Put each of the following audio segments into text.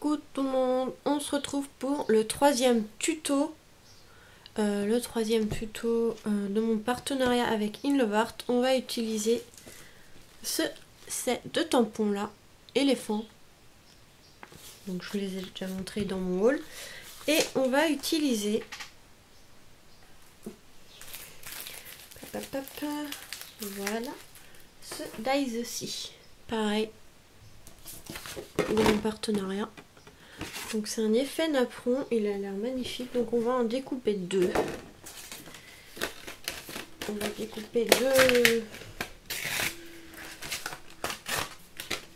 Coucou tout le monde, on se retrouve pour le troisième tuto. De mon partenariat avec Inlovart. On va utiliser ce set de tampons là, éléphant. Donc je vous les ai déjà montrés dans mon haul. Et on va utiliser voilà ce dies-ci. Pareil de mon partenariat. Donc c'est un effet napperon, il a l'air magnifique. Donc on va en découper deux. On va découper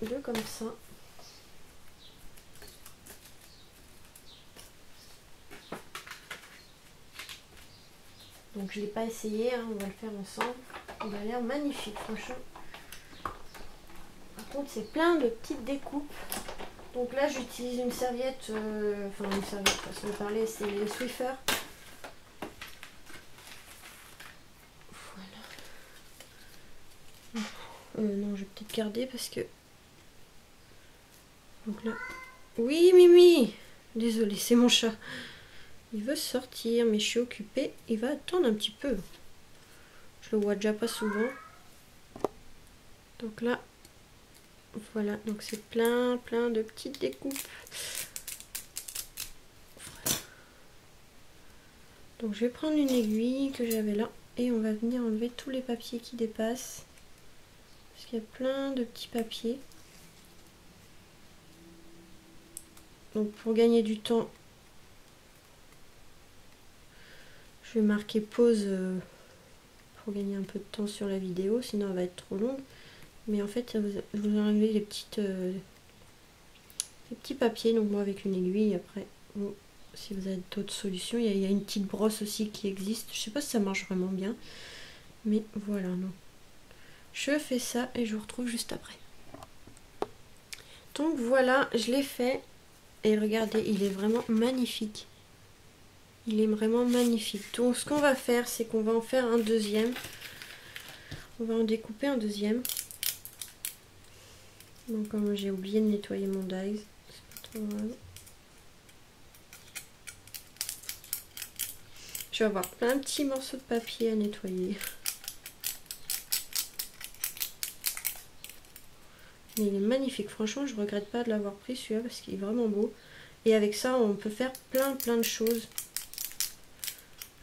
deux comme ça. Donc je l'ai pas essayé, hein, on va le faire ensemble. Il a l'air magnifique, franchement. Par contre c'est plein de petites découpes. Donc là j'utilise une serviette, enfin une serviette, façon de parler, c'est les Swiffer. Voilà. Non, je vais peut-être garder parce que... Donc là... Oui Mimi! Désolée, c'est mon chat. Il veut sortir, mais je suis occupée. Il va attendre un petit peu. Je le vois déjà pas souvent. Donc là... Voilà, donc c'est plein de petites découpes. Voilà. Donc je vais prendre une aiguille que j'avais là et on va venir enlever tous les papiers qui dépassent. Parce qu'il y a plein de petits papiers. Donc pour gagner du temps, je vais marquer pause pour gagner un peu de temps sur la vidéo, sinon elle va être trop longue. Mais en fait, vous enlevez les petits papiers, donc moi avec une aiguille. Après, bon, si vous avez d'autres solutions, il y a une petite brosse aussi qui existe. Je sais pas si ça marche vraiment bien, mais voilà. Non. Je fais ça et je vous retrouve juste après. Donc voilà, je l'ai fait et regardez, il est vraiment magnifique. Il est vraiment magnifique. Donc ce qu'on va faire, c'est qu'on va en faire un deuxième. On va en découper un deuxième. Donc comme j'ai oublié de nettoyer mon dies, c'est pas trop grave. Je vais avoir plein de petits morceaux de papier à nettoyer. Mais il est magnifique, franchement je regrette pas de l'avoir pris celui-là parce qu'il est vraiment beau. Et avec ça on peut faire plein de choses.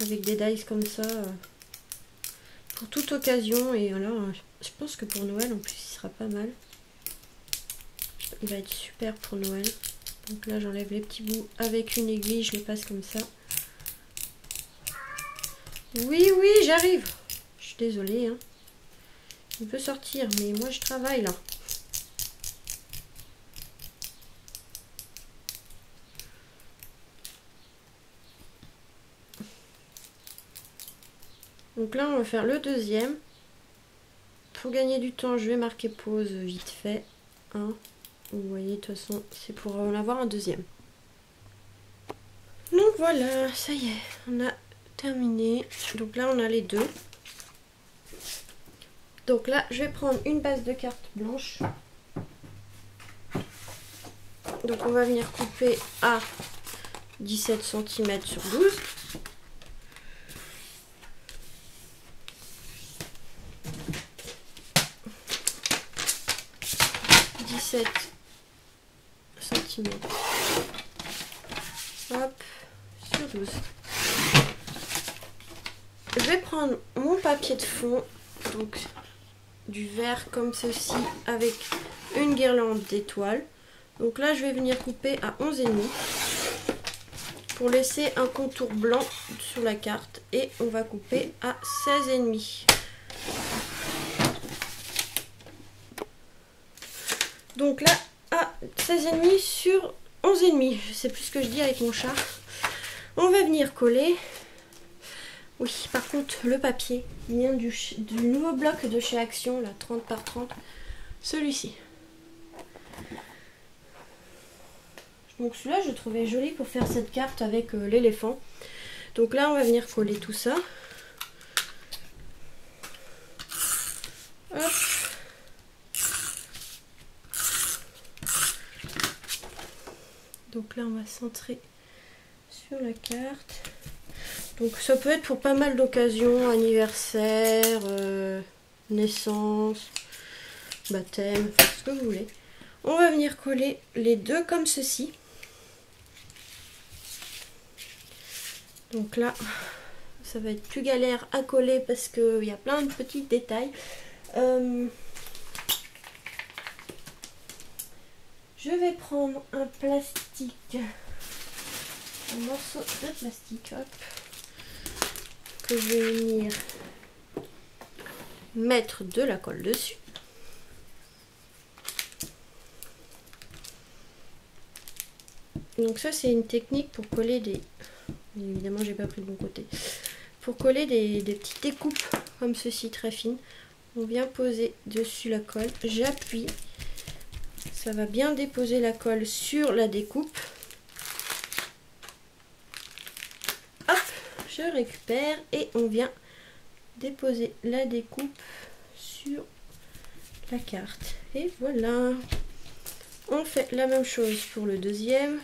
Avec des dies comme ça. Pour toute occasion. Et là je pense que pour Noël en plus il sera pas mal. Il va être super pour Noël. Donc là j'enlève les petits bouts avec une aiguille, je les passe comme ça. Oui, j'arrive. Je suis désolée. Hein. Il peut sortir, mais moi je travaille là. Donc là on va faire le deuxième. Pour gagner du temps, je vais marquer pause vite fait. Hein. Vous voyez, de toute façon, c'est pour en avoir un deuxième. Donc voilà, ça y est, on a terminé. Donc là, on a les deux. Donc là, je vais prendre une base de carte blanche. Donc on va venir couper à 17 cm sur 12. Hop, sur 12. Je vais prendre mon papier de fond, donc du vert comme ceci avec une guirlande d'étoiles. Donc là je vais venir couper à 11,5 pour laisser un contour blanc sur la carte et on va couper à 16,5. Donc là à 16,5 sur 11,5, je sais plus ce que je dis avec mon chat. On va venir coller. Oui, par contre, le papier vient du nouveau bloc de chez Action, là, 30 par 30. Celui-ci. Donc celui-là, je trouvais joli pour faire cette carte avec l'éléphant. Donc là, on va venir coller tout ça. Hop. Donc là on va centrer sur la carte. Donc ça peut être pour pas mal d'occasions, anniversaire, naissance, baptême, ce que vous voulez. On va venir coller les deux comme ceci. Donc là, ça va être plus galère à coller parce qu'il y a plein de petits détails. Je vais prendre un plastique, un morceau de plastique, hop, que je vais venir mettre de la colle dessus. Donc ça c'est une technique pour coller des... Évidemment j'ai pas pris le bon côté. Pour coller des petites découpes comme ceci très fines. On vient poser dessus la colle. J'appuie. Ça va bien déposer la colle sur la découpe. Hop, je récupère et on vient déposer la découpe sur la carte. Et voilà. On fait la même chose pour le deuxième.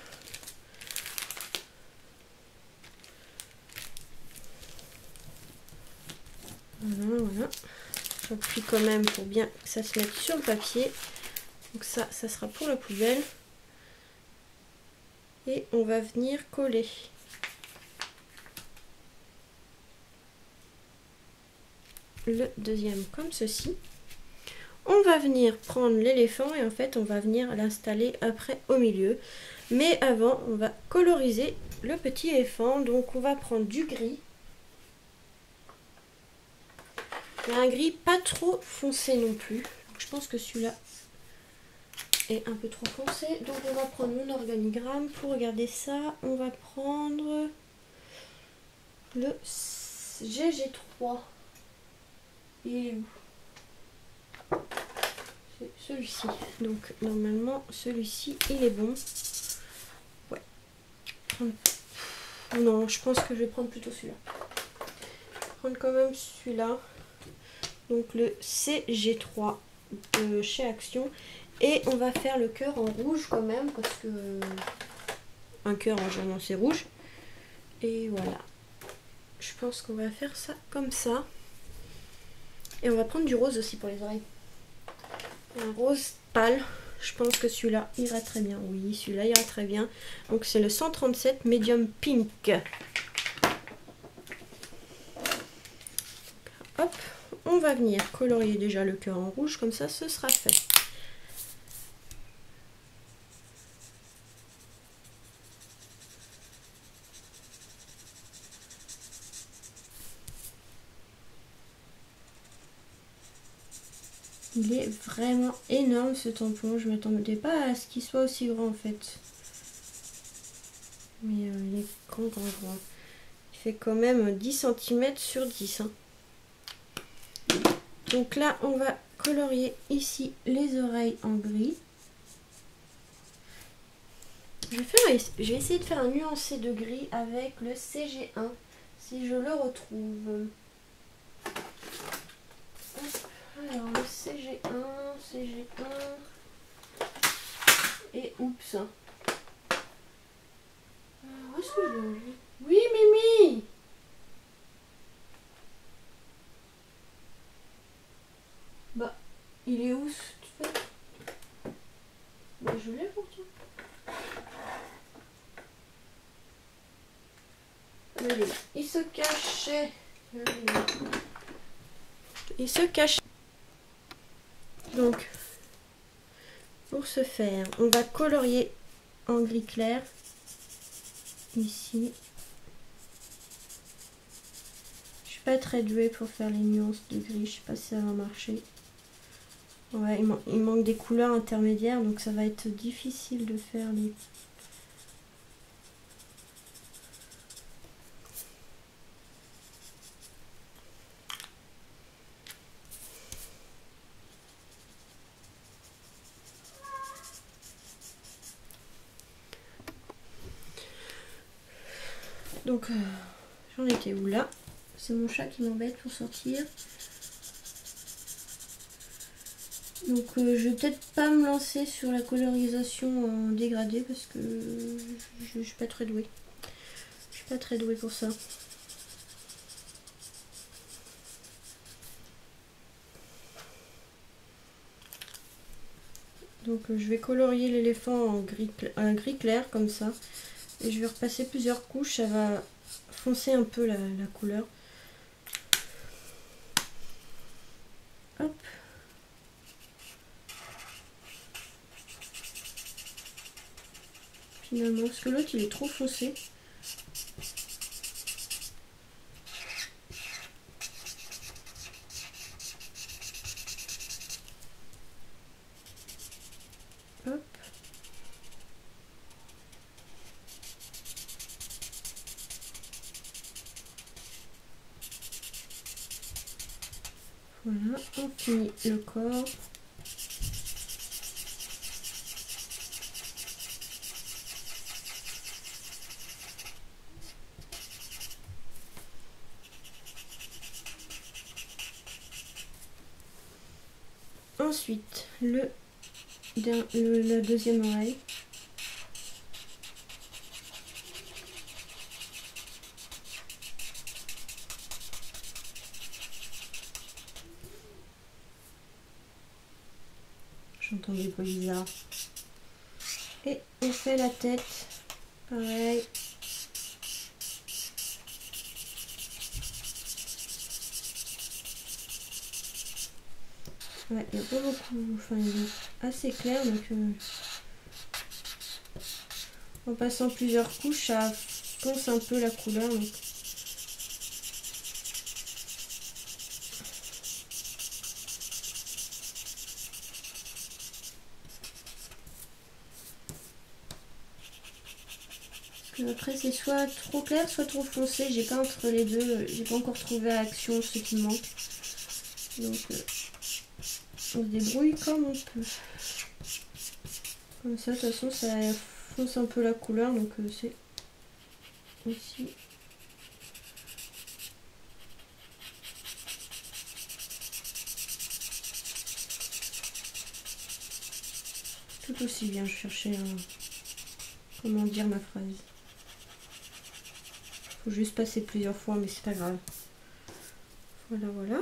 Voilà. J'appuie quand même pour bien que ça se mette sur le papier. Donc ça sera pour la poubelle. Et on va venir coller. Le deuxième comme ceci. On va venir prendre l'éléphant et en fait on va venir l'installer après au milieu. Mais avant on va coloriser le petit éléphant. Donc on va prendre du gris. Il y a un gris pas trop foncé non plus. Donc, je pense que celui-là est un peu trop foncé. Donc on va prendre mon organigramme. Pour regarder ça, on va prendre le GG3. Il est où? C'est celui-ci. Donc normalement celui-ci il est bon. Ouais. Non, je pense que je vais prendre plutôt celui-là. Prendre quand même celui-là. Donc le CG3 de chez Action. Et on va faire le cœur en rouge quand même. Parce que un cœur en général c'est rouge. Et voilà. Je pense qu'on va faire ça comme ça. Et on va prendre du rose aussi pour les oreilles. Un rose pâle. Je pense que celui-là ira très bien. Oui, celui-là ira très bien. Donc c'est le 137 Medium Pink. Hop. On va venir colorier déjà le cœur en rouge, comme ça ce sera fait. Il est vraiment énorme ce tampon, je ne m'attendais pas à ce qu'il soit aussi grand en fait. Mais il est grand. Il fait quand même 10 cm sur 10. Hein. Donc là, on va colorier ici les oreilles en gris. Je vais essayer de faire un nuancé de gris avec le CG1, si je le retrouve. Alors le CG1, et oups. Où est-ce que je l'ai mis? Oui, Mimi! Bah, il est où ce fait? Bah, je l'ai pourtant. Il se cachait. Il se cache. Donc, pour ce faire, on va colorier en gris clair. Ici. Je suis pas très douée pour faire les nuances de gris. Je sais pas si ça va marcher. Ouais, il manque des couleurs intermédiaires, donc ça va être difficile de faire les... Donc, j'en étais où là? C'est mon chat qui m'embête pour sortir. Donc je vais peut-être pas me lancer sur la colorisation en dégradé parce que je suis pas très douée. Je suis pas très douée pour ça. Donc je vais colorier l'éléphant en gris clair comme ça. Et je vais repasser plusieurs couches, ça va foncer un peu la couleur. Hop. Finalement, parce que l'autre il est trop foncé. Hop. Voilà, on finit le corps. Ensuite, la deuxième oreille. J'entends des bruits bizarres. Et on fait la tête. Pareil. Ouais, il n'y a pas beaucoup. Enfin, il est assez clair. Donc, en passant plusieurs couches, ça fonce un peu la couleur. Donc. Après c'est soit trop clair soit trop foncé, j'ai pas entre les deux, j'ai pas encore trouvé à action ce qui me manque. Donc on se débrouille comme on peut. Comme ça de toute façon ça fonce un peu la couleur, donc c'est aussi tout aussi bien. Je cherchais comment dire ma phrase. Faut juste passer plusieurs fois, mais c'est pas grave. Voilà, voilà.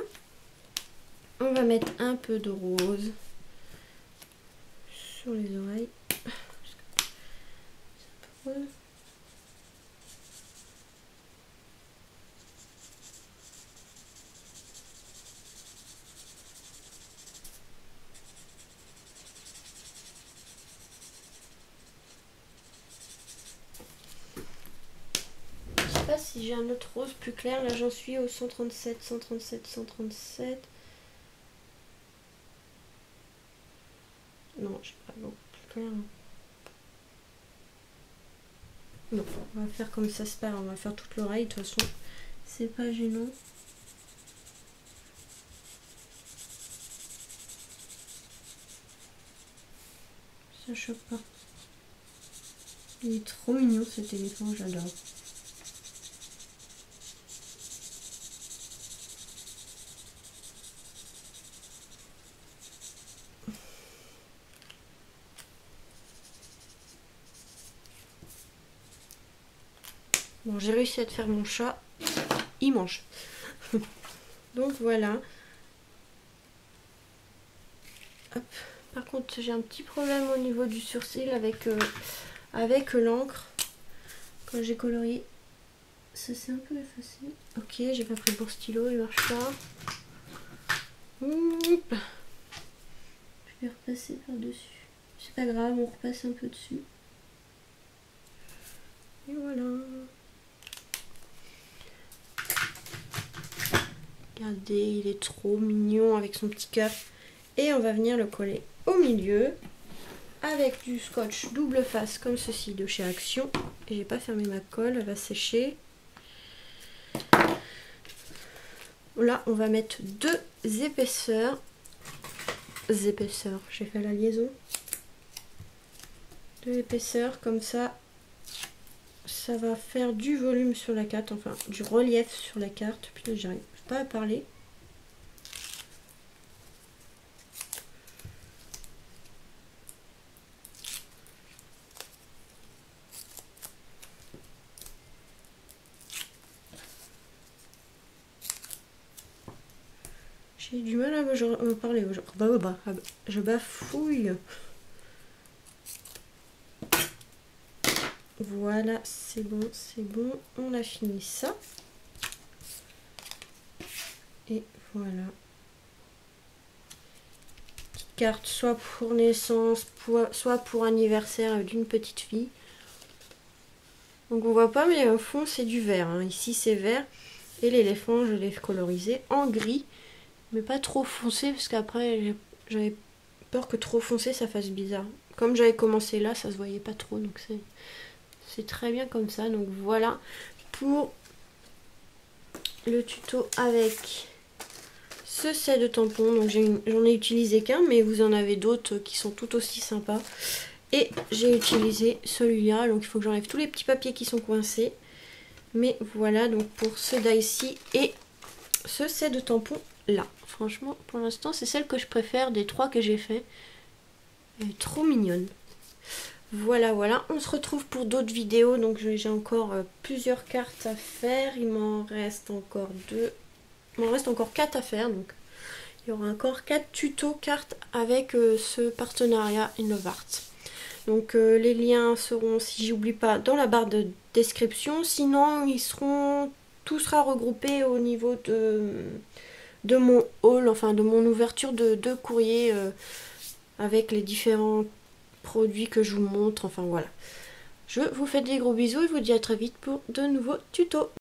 On va mettre un peu de rose sur les oreilles. C'est un peu rose. Si j'ai un autre rose plus clair, là j'en suis au 137, 137, 137. Non, j'ai pas beaucoup plus clair. Non, on va faire comme ça, c'est pas grave, on va faire toute l'oreille, de toute façon, c'est pas gênant. Ça choque pas. Il est trop mignon cet éléphant, j'adore. Bon, j'ai réussi à te faire mon chat. Il mange. Donc voilà. Hop. Par contre, j'ai un petit problème au niveau du sourcil avec l'encre. Quand j'ai colorié, ça s'est un peu effacé. Ok, j'ai pas pris le bon stylo, il marche pas. Oup. Je vais repasser par-dessus. C'est pas grave, on repasse un peu dessus. Et voilà. Regardez, il est trop mignon avec son petit cœur. Et on va venir le coller au milieu avec du scotch double face comme ceci de chez Action. Et j'ai pas fermé ma colle, elle va sécher. Là, on va mettre deux épaisseurs. J'ai fait la liaison. Deux épaisseurs comme ça. Ça va faire du volume sur la carte, enfin du relief sur la carte. Putain, j'arrive pas à parler. J'ai du mal à me parler aujourd'hui. Je bafouille. Voilà, c'est bon, on a fini ça. Et voilà. Petite carte, soit pour naissance, soit pour anniversaire d'une petite fille. Donc on voit pas, mais au fond c'est du vert. Hein. Ici c'est vert. Et l'éléphant, je l'ai colorisé en gris. Mais pas trop foncé, parce qu'après j'avais peur que trop foncé ça fasse bizarre. Comme j'avais commencé là, ça se voyait pas trop. Donc c'est très bien comme ça. Donc voilà pour le tuto avec ce set de tampons. Donc j'en ai utilisé qu'un, mais vous en avez d'autres qui sont tout aussi sympas. Et j'ai utilisé celui-là. Donc il faut que j'enlève tous les petits papiers qui sont coincés. Mais voilà donc pour ce die-ci et ce set de tampons là. Franchement pour l'instant c'est celle que je préfère des 3 que j'ai fait. Elle est trop mignonne. Voilà, on se retrouve pour d'autres vidéos. Donc j'ai encore plusieurs cartes à faire. Il m'en reste encore 2. Il m'en reste encore 4 à faire. Donc il y aura encore 4 tutos cartes avec ce partenariat InnoveArt. Donc les liens seront, si j'oublie pas, dans la barre de description. Sinon tout sera regroupé au niveau de mon haul, enfin de mon ouverture de courrier avec les différents produits que je vous montre. Enfin voilà. Je vous fais des gros bisous et vous dis à très vite pour de nouveaux tutos.